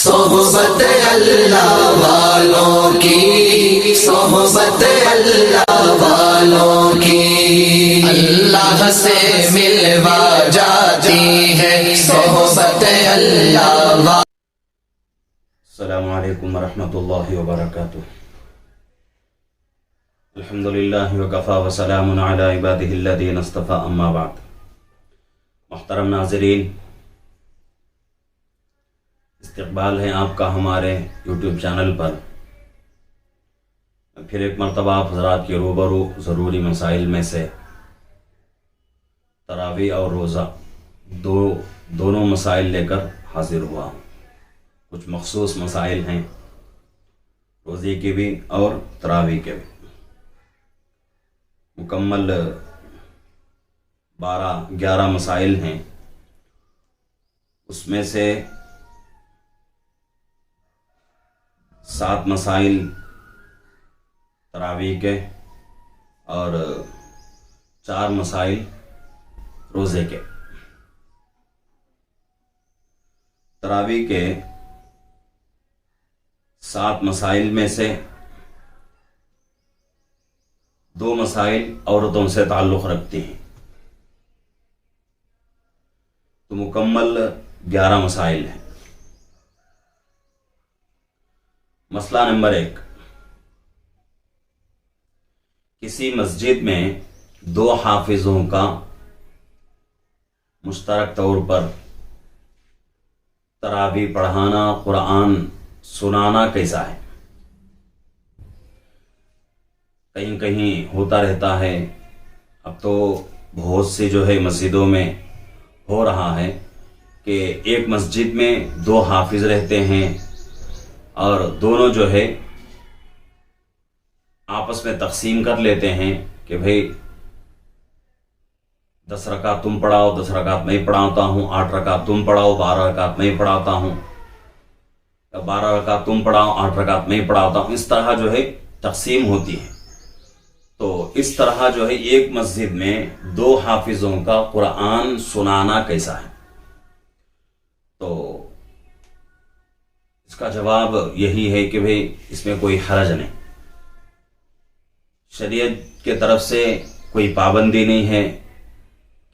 صحبت اللہ والوں کی، صحبت اللہ والوں کی اللہ سے ملوا جاتی ہے، صحبت اللہ والوں۔ السلام علیکم ورحمۃ اللہ وبرکاتہ۔ الحمدللہ وکفی وسلام علی عبادہ الذین اصطفی، اما بعد۔ محترم ناظرین، استقبال ہے آپ کا ہمارے یوٹیوب چینل پر۔ پھر ایک مرتبہ آپ حضرات کے روبرو ضروری مسائل میں سے تراویح اور روزہ دونوں مسائل لے کر حاضر ہوا ہوں۔ کچھ مخصوص مسائل ہیں، روزے کے بھی اور تراویح کے بھی۔ مکمل 11 مسائل ہیں، اس میں سے 7 مسائل تراویح کے اور 4 مسائل روزے کے۔ تراویح کے 7 مسائل میں سے 2 مسائل عورتوں سے تعلق رکھتے ہیں، تو مکمل 11 مسائل ہیں۔ مسئلہ نمبر 1، کسی مسجد میں 2 حافظوں کا مشترک طور پر تراویح پڑھانا، قرآن سنانا کیسا ہے؟ کہیں کہیں ہوتا رہتا ہے، اب تو بہت سے مسجدوں میں ہو رہا ہے کہ ایک مسجد میں 2 حافظ رہتے ہیں اور دونوں آپس میں تقسیم کر لیتے ہیں کہ بھئی 10 رکعت تم پڑھاؤ، 10 رکعت میں پڑھاتا ہوں، 8 رکعت تم پڑھاؤ، 12 رکعت میں پڑھاتا ہوں، 12 رکعت تم پڑھاؤ، 8 رکعت میں پڑھاتا ہوں۔ اس طرح تقسیم ہوتی ہے۔ تو اس طرح ایک مسجد میں 2 حافظوں کا قرآن سنانا کیسا ہے؟ تو اس کا جواب یہی ہے کہ بھئی اس میں کوئی حرج نہیں، شریعت کے طرف سے کوئی پابندی نہیں ہے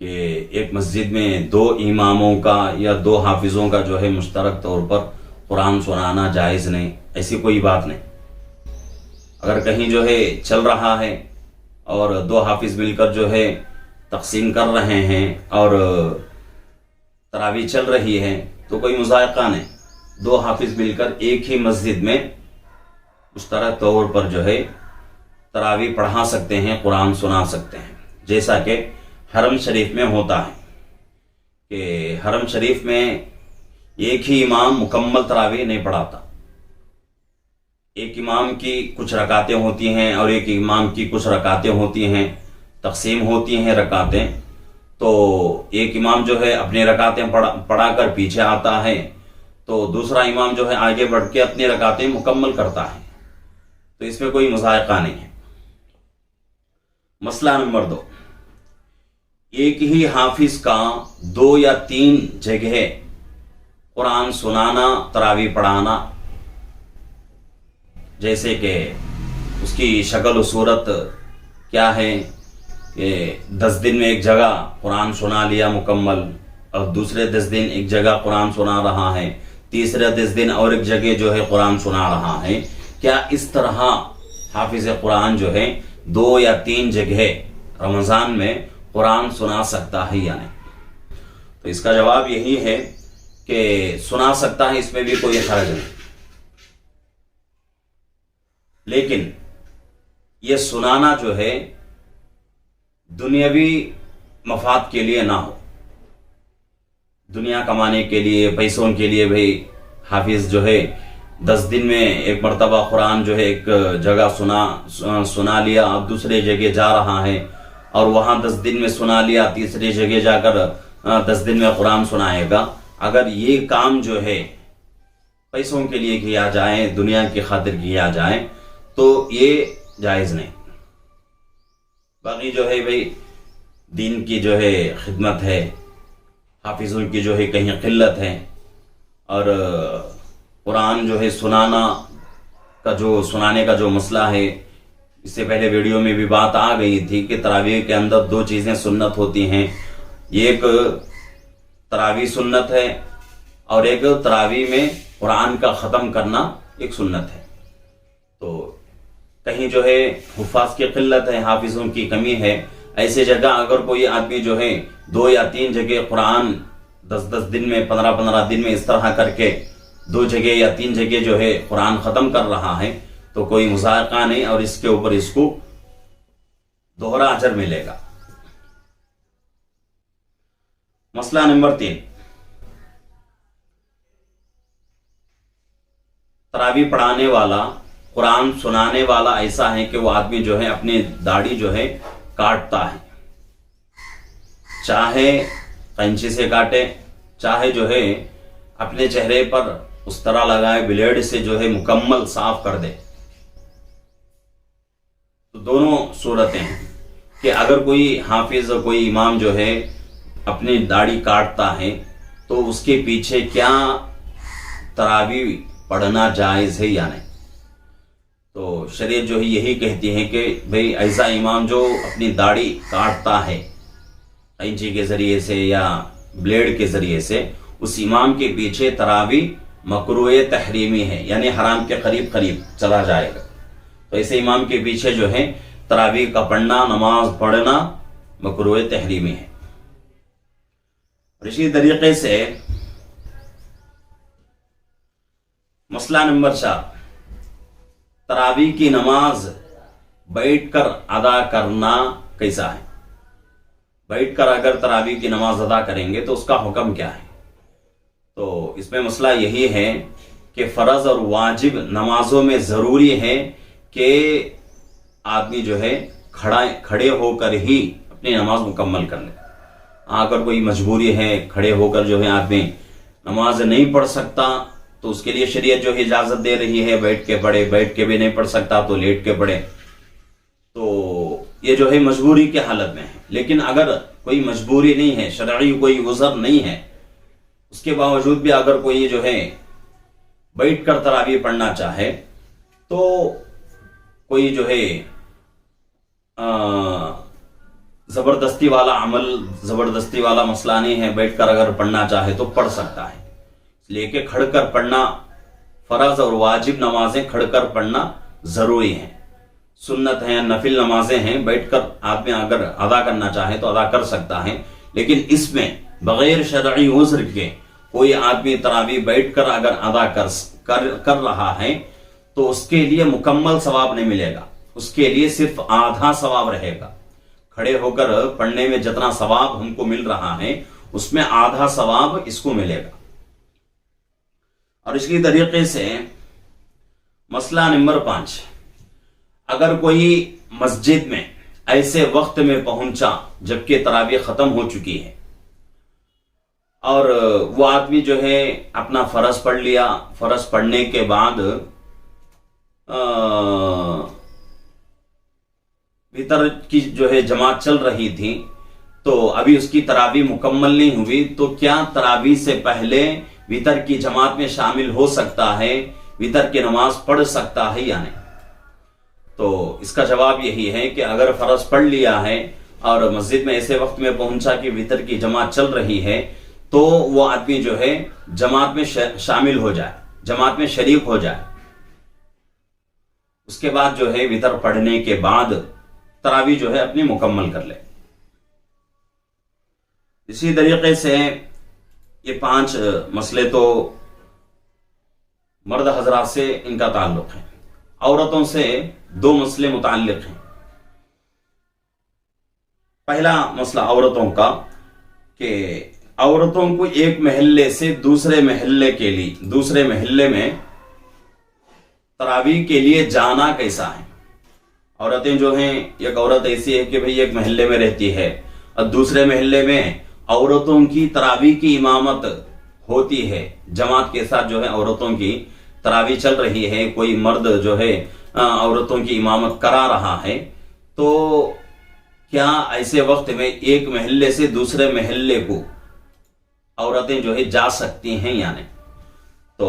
کہ ایک مسجد میں 2 اماموں کا یا 2 حافظوں کا مشترک طور پر قرآن سنانا جائز نہیں، ایسی کوئی بات نہیں۔ اگر کہیں چل رہا ہے اور 2 حافظ مل کر تقسیم کر رہے ہیں اور تراویح چل رہی ہے تو کوئی مضائقہ نہیں، 2 حافظ مل کر ایک ہی مسجد میں مشترک طور پر تراویح پڑھا سکتے ہیں، قرآن سنا سکتے ہیں، جیسا کہ حرم شریف میں ہوتا ہے کہ حرم شریف میں ایک ہی امام مکمل تراویح نہیں پڑھاتا، ایک امام کی کچھ رکعتیں ہوتی ہیں اور ایک امام کی کچھ رکعتیں ہوتی ہیں، تقسیم ہوتی ہیں رکعتیں۔ تو ایک امام اپنی رکعتیں پڑھا کر پیچھے آتا ہے تو دوسرا امام آگے بڑھ کے اپنی رکعتیں مکمل کرتا ہے، تو اس میں کوئی مضائقہ نہیں ہے۔ مسئلہ نمبر 2، ایک ہی حافظ کا 2 یا 3 جگہ قرآن سنانا، تراویح پڑھانا، جیسے کہ اس کی شکل و صورت کیا ہے کہ 10 دن میں ایک جگہ قرآن سنا لیا مکمل، اور دوسرے 10 دن ایک جگہ قرآن سنا رہا ہے، تیسرے 10 دن اور ایک جگہ قرآن سنا رہا ہے، کیا اس طرح حافظ قرآن 2 یا 3 جگہ رمضان میں قرآن سنا سکتا ہے یا نہیں؟ تو اس کا جواب یہی ہے کہ سنا سکتا ہے، اس میں بھی کوئی حرج نہیں، لیکن یہ سنانا دنیاوی مفاد کے لیے نہ ہو، دنیا کمانے کے لیے، پیسوں کے لیے۔ بھئی حافظ 10 دن میں ایک مرتبہ قرآن ایک جگہ سنا لیا، اب دوسرے جگہ جا رہا ہے اور وہاں 10 دن میں سنا لیا، تیسری جگہ جا کر 10 دن میں قرآن سنائے گا۔ اگر یہ کام پیسوں کے لیے کیا جائے، دنیا کی خاطر کیا جائے تو یہ جائز نہیں۔ باقی بھئی دین کی خدمت ہے، حافظوں کی کہیں قلت ہے اور قرآن جو ہے سنانے کا جو مسئلہ ہے، اس سے پہلے ویڈیو میں بھی بات آ گئی تھی کہ تراویح کے اندر دو چیزیں سنت ہوتی ہیں، ایک تراویح سنت ہے اور ایک تراویح میں قرآن کا ختم کرنا ایک سنت ہے۔ تو کہیں جو ہے حفاظ کی قلت ہے، حافظوں کی کمی ہے، ایسے جگہ اگر کوئی آدمی جو ہے 2 یا 3 جگہ قرآن 10 دن میں 15 دن میں اس طرح کر کے 2 جگہ یا 3 جگہ جو ہے قرآن ختم کر رہا ہے تو کوئی مذائقہ نہیں، اور اس کے اوپر اس کو دوہرا اجر ملے گا۔ مسئلہ نمبر 3، تراویح پڑھانے والا، قرآن سنانے والا ایسا ہے کہ وہ آدمی جو ہے اپنی داڑھی جو ہے کاٹتا ہے، چاہے قینچی سے کاٹے، چاہے جو ہے اپنے چہرے پر اس طرح لگائے بلیڈ سے جو ہے مکمل صاف کر دے۔ تو دونوں صورتیں ہیں کہ اگر کوئی حافظ اور کوئی امام جو ہے اپنی داڑھی کاٹتا ہے تو اس کے پیچھے کیا تراویح پڑھنا جائز ہے یا نہیں؟ تو شریعت جو ہے یہی کہتی ہے کہ بھئی ایسا امام جو اپنی داڑھی کاٹتا ہے قینچی کے ذریعے سے یا بلیڈ کے ذریعے سے، اس امام کے پیچھے تراویح مکروہ تحریمی ہے، یعنی حرام کے قریب چلا جائے گا۔ تو ایسے امام کے پیچھے جو ہے تراویح کا پڑھنا، نماز پڑھنا مکروہ تحریمی ہے۔ اور اسی طریقے سے مسئلہ نمبر 4، تراویح کی نماز بیٹھ کر ادا کرنا کیسا ہے؟ بیٹھ کر اگر تراویح کی نماز ادا کریں گے تو اس کا حکم کیا ہے؟ تو اس میں مسئلہ یہی ہے کہ فرض اور واجب نمازوں میں ضروری ہے کہ آدمی جو ہے کھڑے ہو کر ہی اپنی نماز مکمل کر لے۔ اگر کوئی مجبوری ہے، کھڑے ہو کر جو ہے آدمی نماز نہیں پڑھ سکتا تو اس کے لیے شریعت جو ہے اجازت دے رہی ہے بیٹھ کے پڑھے، بیٹھ کے بھی نہیں پڑھ سکتا تو لیٹ کے پڑھے۔ تو یہ جو ہے مجبوری کی حالت میں ہے۔ لیکن اگر کوئی مجبوری نہیں ہے، شرعی کوئی عذر نہیں ہے، اس کے باوجود بھی اگر کوئی جو ہے بیٹھ کر تراویح پڑھنا چاہے تو کوئی جو ہے زبردستی والا عمل، زبردستی والا مسئلہ نہیں ہے، بیٹھ کر اگر پڑھنا چاہے تو پڑھ سکتا ہے۔ اس لیے کہ کھڑ کر پڑھنا، فرض اور واجب نمازیں کھڑ کر پڑھنا ضروری ہیں، سنت ہیں، نفل نمازیں ہیں، بیٹھ کر آدمی اگر ادا کرنا چاہے تو ادا کر سکتا ہے۔ لیکن اس میں بغیر شرعی عذر کے کوئی آدمی تراویح بیٹھ کر اگر ادا کر رہا ہے تو اس کے لیے مکمل ثواب نہیں ملے گا، اس کے لیے صرف آدھا ثواب رہے گا۔ کھڑے ہو کر پڑھنے میں جتنا ثواب ہم کو مل رہا ہے اس میں آدھا ثواب اس کو ملے گا۔ اور اسی طریقے سے مسئلہ نمبر 5، اگر کوئی مسجد میں ایسے وقت میں پہنچا جبکہ تراویح ختم ہو چکی ہے اور وہ آدمی جو ہے اپنا فرض پڑھ لیا، فرض پڑھنے کے بعد وتر کی جو ہے جماعت چل رہی تھی تو ابھی اس کی تراویح مکمل نہیں ہوئی، تو کیا تراویح سے پہلے وتر کی جماعت میں شامل ہو سکتا ہے، وتر کی نماز پڑھ سکتا ہے یا نہیں؟ تو اس کا جواب یہی ہے کہ اگر فرض پڑھ لیا ہے اور مسجد میں ایسے وقت میں پہنچا کہ وتر کی جماعت چل رہی ہے تو وہ آدمی جو ہے جماعت میں شامل ہو جائے، جماعت میں شریک ہو جائے۔ اس کے بعد جو ہے وتر پڑھنے کے بعد تراویح جو ہے اپنی مکمل کر لے۔ اسی طریقے سے یہ 5 مسئلے تو مرد حضرات سے ان کا تعلق ہے، عورتوں سے 2 مسئلے متعلق ہیں۔ پہلا مسئلہ عورتوں کا کہ عورتوں کو ایک محلے سے دوسرے محلے میں تراویح کے لیے جانا کیسا ہے؟ عورتیں جو ہیں، ایک عورت ایسی ہے کہ بھئی ایک محلے میں رہتی ہے اور دوسرے محلے میں عورتوں کی تراویح کی امامت ہوتی ہے، جماعت کے ساتھ جو ہے عورتوں کی تراویح چل رہی ہے، کوئی مرد جو ہے عورتوں کی امامت کرا رہا ہے، تو کیا ایسے وقت میں ایک محلے سے دوسرے محلے کو عورتیں جو ہے جا سکتی ہیں یا نہیں؟ تو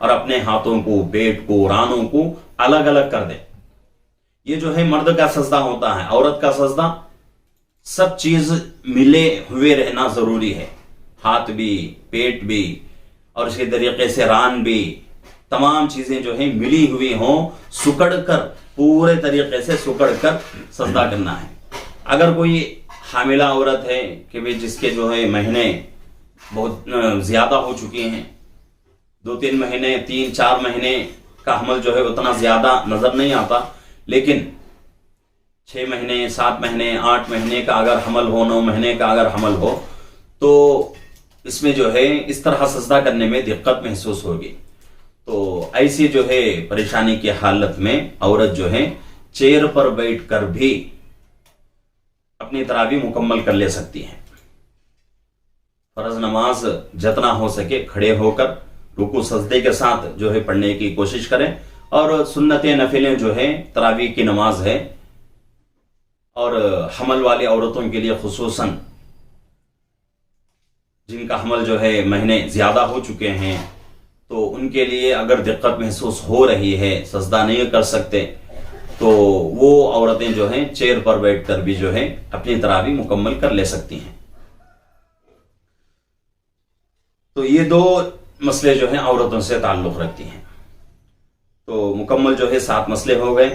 اور اپنے ہاتھوں کو، پیٹ کو، رانوں کو الگ الگ کر دے. یہ جو ہے مرد کا سجدہ ہوتا ہے. عورت کا سجدہ سب چیز ملے ہوئے رہنا ضروری ہے. ہاتھ بھی، پیٹ بھی، اور اسی طریقے سے ران بھی، تمام چیزیں جو ہیں ملی ہوئی ہوں، سکڑ کر، پورے طریقے سے سکڑ کر سجدہ کرنا ہے. اگر کوئی حاملہ عورت ہے کہ جس کے جو ہے مہینے بہت زیادہ ہو چکے ہیں، 2-3 مہینے، 3-4 مہینے کا حمل جو ہے اتنا زیادہ نظر نہیں آتا، لیکن 6 مہینے، 7 مہینے، 8 مہینے کا اگر حمل ہو، 9 مہینے کا اگر حمل ہو، تو اس میں جو ہے اس طرح سجدہ کرنے میں دقت محسوس ہوگی. تو ایسی جو ہے پریشانی کی حالت میں عورت جو ہے چیئر پر بیٹھ کر بھی اپنی تراویح مکمل کر لے سکتی ہے. فرض نماز جتنا ہو سکے کھڑے ہو کر رکوع سجدے کے ساتھ جو ہے پڑھنے کی کوشش کریں، اور سنت نفلیں جو ہے تراویح کی نماز ہے، اور حمل والی عورتوں کے لیے خصوصاً جن کا حمل جو ہے مہینے زیادہ ہو چکے ہیں، تو ان کے لیے اگر دقت محسوس ہو رہی ہے، سجدہ نہیں کر سکتے، تو وہ عورتیں جو ہیں چیئر پر بیٹھ کر بھی جو ہے اپنی تراویح مکمل کر لے سکتی ہیں. تو یہ 2 مسئلے جو ہیں عورتوں سے تعلق رکھتی ہیں. تو مکمل جو ہے 7 مسئلے ہو گئے.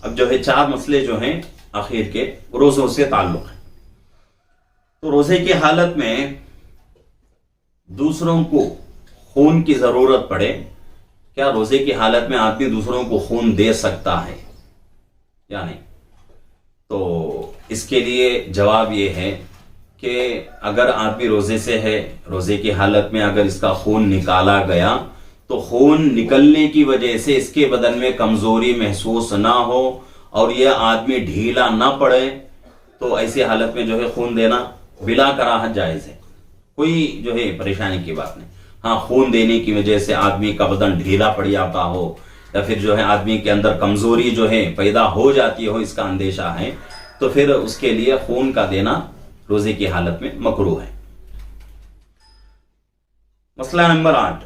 اب جو ہے 4 مسئلے جو ہیں آخر کے روزوں سے تعلق ہیں. تو روزے کی حالت میں دوسروں کو خون کی ضرورت پڑے، کیا روزے کی حالت میں آدمی دوسروں کو خون دے سکتا ہے یا نہیں؟ تو اس کے لیے جواب یہ ہے کہ اگر آدمی روزے سے ہے، روزے کی حالت میں اگر اس کا خون نکالا گیا، تو خون نکلنے کی وجہ سے اس کے بدن میں کمزوری محسوس نہ ہو اور یہ آدمی ڈھیلا نہ پڑے، تو ایسی حالت میں جو ہے خون دینا بلا کراہت جائز ہے. کوئی جو ہے پریشانی کی بات نہیں. ہاں، خون دینے کی وجہ سے آدمی کا بدن ڈھیلا پڑ جاتا ہو، یا پھر جو ہے آدمی کے اندر کمزوری جو ہے پیدا ہو جاتی ہو، اس کا اندیشہ ہے، تو پھر اس کے لیے خون کا دینا روزے کی حالت میں مکروہ ہے. مسئلہ نمبر 8،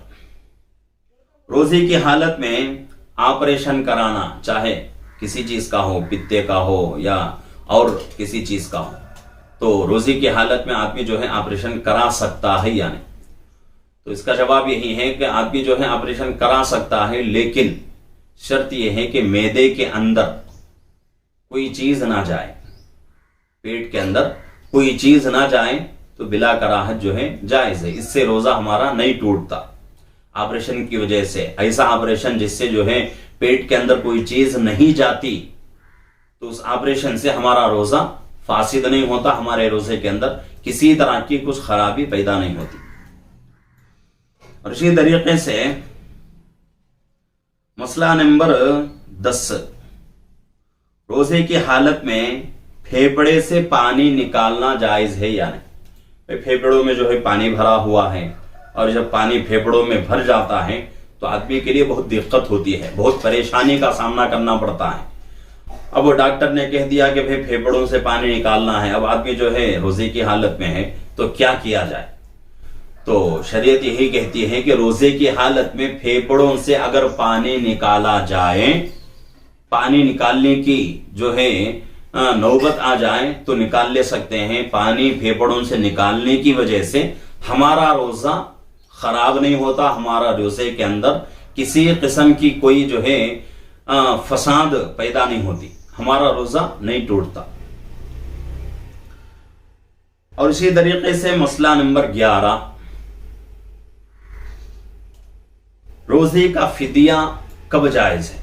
روزے کی حالت میں آپریشن کرانا، چاہے کسی چیز کا ہو، پتے کا ہو یا اور کسی چیز کا ہو، تو روزے کی حالت میں آدمی جو ہے آپریشن کرا سکتا ہے یا نہیں؟ تو اس کا جواب یہی ہے کہ آدمی جو ہے آپریشن کرا سکتا ہے، لیکن شرط یہ ہے کہ معدے کے اندر کوئی چیز نہ جائے، پیٹ کے اندر کوئی چیز نہ جائے، تو بلا کراہت جو ہے جائز ہے. اس سے روزہ ہمارا نہیں ٹوٹتا. آپریشن کی وجہ سے، ایسا آپریشن جس سے جو ہے پیٹ کے اندر کوئی چیز نہیں جاتی، تو اس آپریشن سے ہمارا روزہ فاسد نہیں ہوتا، ہمارے روزے کے اندر کسی طرح کی کچھ خرابی پیدا نہیں ہوتی. اور اسی طریقے سے مسئلہ نمبر 10، روزے کی حالت میں پھیپڑے سے پانی نکالنا جائز ہے یا نہیں؟ پھیپڑوں میں جو ہے پانی بھرا ہوا ہے، اور جب پانی پھیپڑوں میں بھر جاتا ہے تو آدمی کے لیے بہت دقت ہوتی ہے، بہت پریشانی کا سامنا کرنا پڑتا ہے. اب وہ ڈاکٹر نے کہہ دیا کہ پھیپڑوں سے پانی نکالنا ہے، اب آدمی جو ہے روزے کی حالت میں ہے، تو کیا کیا جائے؟ تو شریعت یہی کہتی ہے کہ روزے کی حالت میں پھیپڑوں سے اگر پانی نکالا جائے، پانی نکالنے کی جو ہے نوبت آ جائے تو نکال لے سکتے ہیں. پانی پھیپڑوں سے نکالنے کی وجہ سے ہمارا روزہ خراب نہیں ہوتا، ہمارا روزے کے اندر کسی قسم کی کوئی جو ہے فساد پیدا نہیں ہوتی، ہمارا روزہ نہیں ٹوٹتا. اور اسی طریقے سے مسئلہ نمبر 11، روزے کا فدیہ کب جائز ہے؟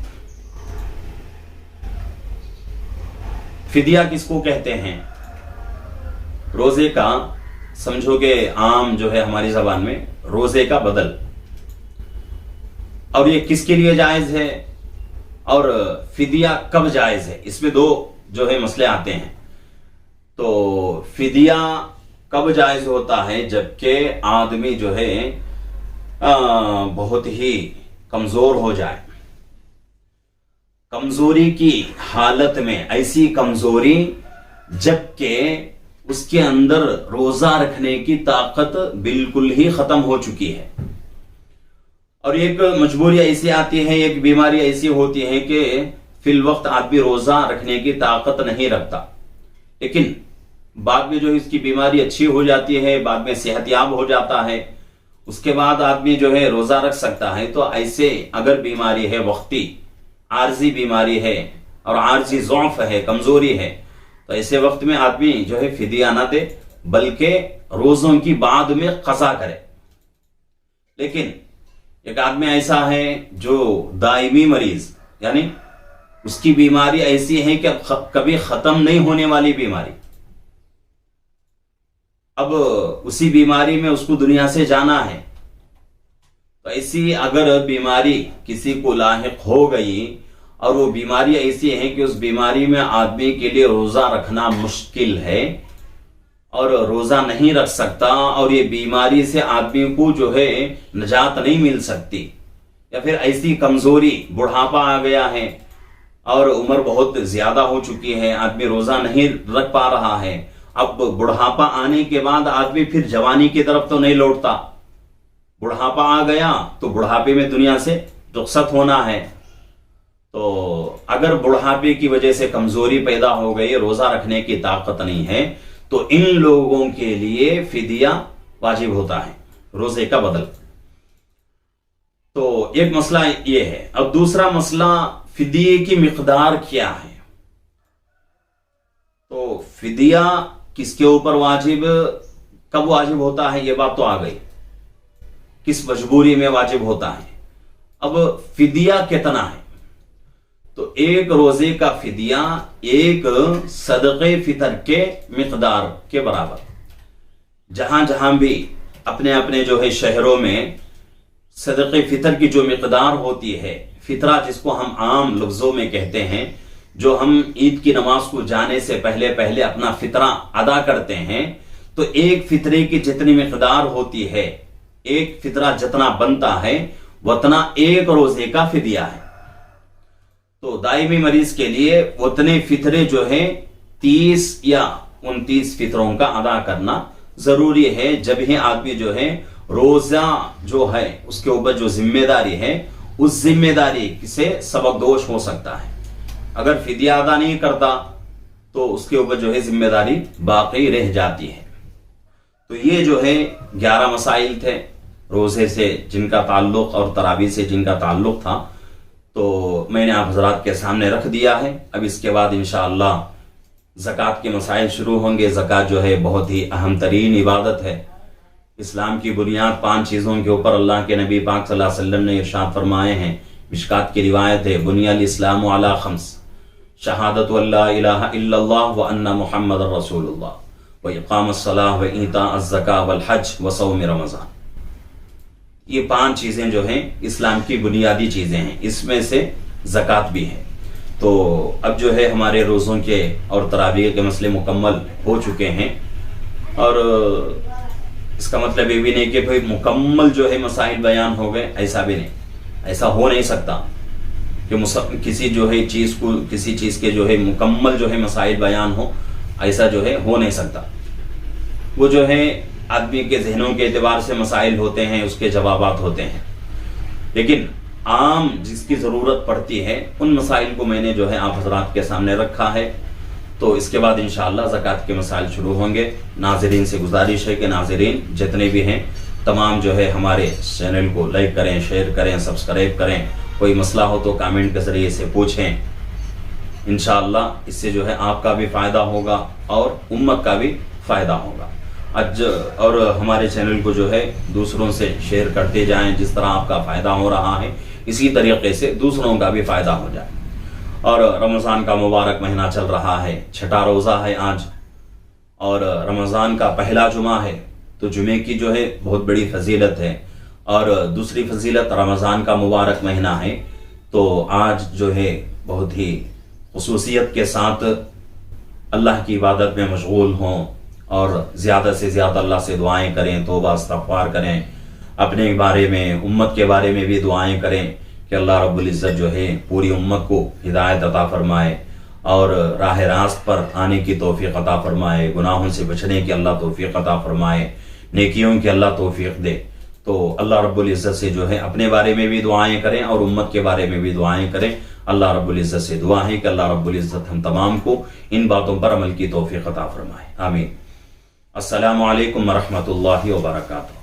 فدیہ کس کو کہتے ہیں؟ روزے کا سمجھو کہ عام جو ہے ہماری زبان میں روزے کا بدل، اور یہ کس کے لیے جائز ہے اور فدیہ کب جائز ہے؟ اس میں 2 جو ہے مسئلے آتے ہیں. تو فدیہ کب جائز ہوتا ہے؟ جبکہ آدمی جو ہے بہت ہی کمزور ہو جائے. کمزوری کی حالت میں، ایسی کمزوری جبکہ اس کے اندر روزہ رکھنے کی طاقت بالکل ہی ختم ہو چکی ہے، اور ایک مجبوری ایسی آتی ہے، ایک بیماری ایسی ہوتی ہے کہ فی الوقت آدمی روزہ رکھنے کی طاقت نہیں رکھتا، لیکن بعد میں جو اس کی بیماری اچھی ہو جاتی ہے، بعد میں صحت یاب ہو جاتا ہے، اس کے بعد آدمی جو ہے روزہ رکھ سکتا ہے۔ تو ایسے اگر بیماری ہے، وقتی عارضی بیماری ہے اور عارضی ضعف ہے، کمزوری ہے، تو ایسے وقت میں آدمی جو ہے فدیہ نہ دے بلکہ روزوں کی بعد میں قضا کرے۔ لیکن ایک آدمی ایسا ہے جو دائمی مریض، یعنی اس کی بیماری ایسی ہے کہ کبھی ختم نہیں ہونے والی بیماری، اب اسی بیماری میں اس کو دنیا سے جانا ہے، تو ایسی اگر بیماری کسی کو لاحق ہو گئی اور وہ بیماری ایسی ہے کہ اس بیماری میں آدمی کے لیے روزہ رکھنا مشکل ہے اور روزہ نہیں رکھ سکتا، اور یہ بیماری سے آدمی کو جو ہے نجات نہیں مل سکتی، یا پھر ایسی کمزوری، بڑھاپا آ گیا ہے اور عمر بہت زیادہ ہو چکی ہے، آدمی روزہ نہیں رکھ پا رہا ہے، اب بڑھاپا آنے کے بعد آدمی پھر جوانی کی طرف تو نہیں لوٹتا، بڑھاپا آ گیا تو بڑھاپے میں دنیا سے رخصت ہونا ہے، تو اگر بڑھاپے کی وجہ سے کمزوری پیدا ہو گئی، روزہ رکھنے کی طاقت نہیں ہے، تو ان لوگوں کے لیے فدیہ واجب ہوتا ہے روزے کا بدل۔ تو ایک مسئلہ یہ ہے۔ اب دوسرا مسئلہ، فدیے کی مقدار کیا ہے؟ تو فدیہ کس کے اوپر واجب، کب واجب ہوتا ہے، یہ بات تو آ گئی، کس مجبوری میں واجب ہوتا ہے۔ اب فدیہ کتنا ہے؟ تو ایک روزے کا فدیہ ایک صدقے فطر کے مقدار کے برابر۔ جہاں جہاں بھی اپنے اپنے جو ہے شہروں میں صدقے فطر کی جو مقدار ہوتی ہے، فطرہ جس کو ہم عام لفظوں میں کہتے ہیں، جو ہم عید کی نماز کو جانے سے پہلے اپنا فطرہ ادا کرتے ہیں، تو ایک فطرے کی جتنی مقدار ہوتی ہے، ایک فطرہ جتنا بنتا ہے اتنا ایک روزے کا فدیہ ہے۔ تو دائمی مریض کے لیے اتنے فطرے جو ہیں 30 یا 29 فطروں کا ادا کرنا ضروری ہے، جب ہی آدمی جو ہے روزہ جو ہے اس کے اوپر جو ذمہ داری ہے، اس ذمہ داری سے سبکدوش ہو سکتا ہے۔ اگر فدیہ ادا نہیں کرتا تو اس کے اوپر جو ہے ذمہ داری باقی رہ جاتی ہے۔ تو یہ جو ہے 11 مسائل تھے روزے سے جن کا تعلق اور تراویح سے جن کا تعلق تھا، تو میں نے آپ حضرات کے سامنے رکھ دیا ہے۔ اب اس کے بعد انشاءاللہ زکوٰۃ کے مسائل شروع ہوں گے۔ زکوٰۃ جو ہے بہت ہی اہم ترین عبادت ہے۔ اسلام کی بنیاد 5 چیزوں کے اوپر اللہ کے نبی پاک صلی اللہ علیہ وسلم نے ارشاد فرمائے ہیں۔ مشکات کی روایت ہے، بنی الاسلام علی 5، شہادت لا الہ الا اللہ وان محمد رسول اللہ، واقام الصلاۃ وایتاء الزکاۃ والحج وصوم رمضان۔ یہ 5 چیزیں جو ہیں اسلام کی بنیادی چیزیں ہیں، اس میں سے زکوٰۃ بھی ہے۔ تو اب جو ہے ہمارے روزوں کے اور تراویح کے مسئلے مکمل ہو چکے ہیں، اور اس کا مطلب یہ بھی نہیں کہ بھئی مکمل جو ہے مسائل بیان ہو گئے، ایسا بھی نہیں، ایسا ہو نہیں سکتا کہ کسی جو ہے چیز کو، کسی چیز کے جو ہے مکمل جو ہے مسائل بیان ہو، ایسا جو ہے ہو نہیں سکتا۔ وہ جو ہے آدمی کے ذہنوں کے اعتبار سے مسائل ہوتے ہیں، اس کے جوابات ہوتے ہیں، لیکن عام جس کی ضرورت پڑتی ہے ان مسائل کو میں نے جو ہے آپ حضرات کے سامنے رکھا ہے۔ تو اس کے بعد انشاءاللہ زکوٰۃ کے مسائل شروع ہوں گے۔ ناظرین سے گزارش ہے کہ ناظرین جتنے بھی ہیں تمام جو ہے ہمارے چینل کو لائک کریں، شیئر کریں، سبسکرائب کریں، کوئی مسئلہ ہو تو کامنٹ کے ذریعے سے پوچھیں۔ انشاءاللہ اس سے جو ہے آپ کا بھی فائدہ ہوگا اور امت کا بھی فائدہ ہوگا۔ اور ہمارے چینل کو جو ہے دوسروں سے شیئر کرتے جائیں، جس طرح آپ کا فائدہ ہو رہا ہے اسی طریقے سے دوسروں کا بھی فائدہ ہو جائے۔ اور رمضان کا مبارک مہینہ چل رہا ہے، 6واں روزہ ہے آج، اور رمضان کا پہلا جمعہ ہے، تو جمعے کی جو ہے بہت بڑی فضیلت ہے۔ اور دوسری فضیلت، رمضان کا مبارک مہینہ ہے تو آج جو ہے بہت ہی خصوصیت کے ساتھ اللہ کی عبادت میں مشغول ہوں، اور زیادہ سے زیادہ اللہ سے دعائیں کریں، توبہ استغفار کریں، اپنے بارے میں، امت کے بارے میں بھی دعائیں کریں کہ اللہ رب العزت جو ہے پوری امت کو ہدایت عطا فرمائے اور راہ راست پر آنے کی توفیق عطا فرمائے، گناہوں سے بچنے کی اللہ توفیق عطا فرمائے، نیکیوں کی اللہ توفیق دے۔ تو اللہ رب العزت سے جو ہے اپنے بارے میں بھی دعائیں کریں اور امت کے بارے میں بھی دعائیں کریں. اللہ رب العزت سے دعا ہے کہ اللہ رب العزت ہم تمام کو ان باتوں پر عمل کی توفیق عطا فرمائے. آمین. السلام علیکم ورحمۃ اللہ وبرکاتہ.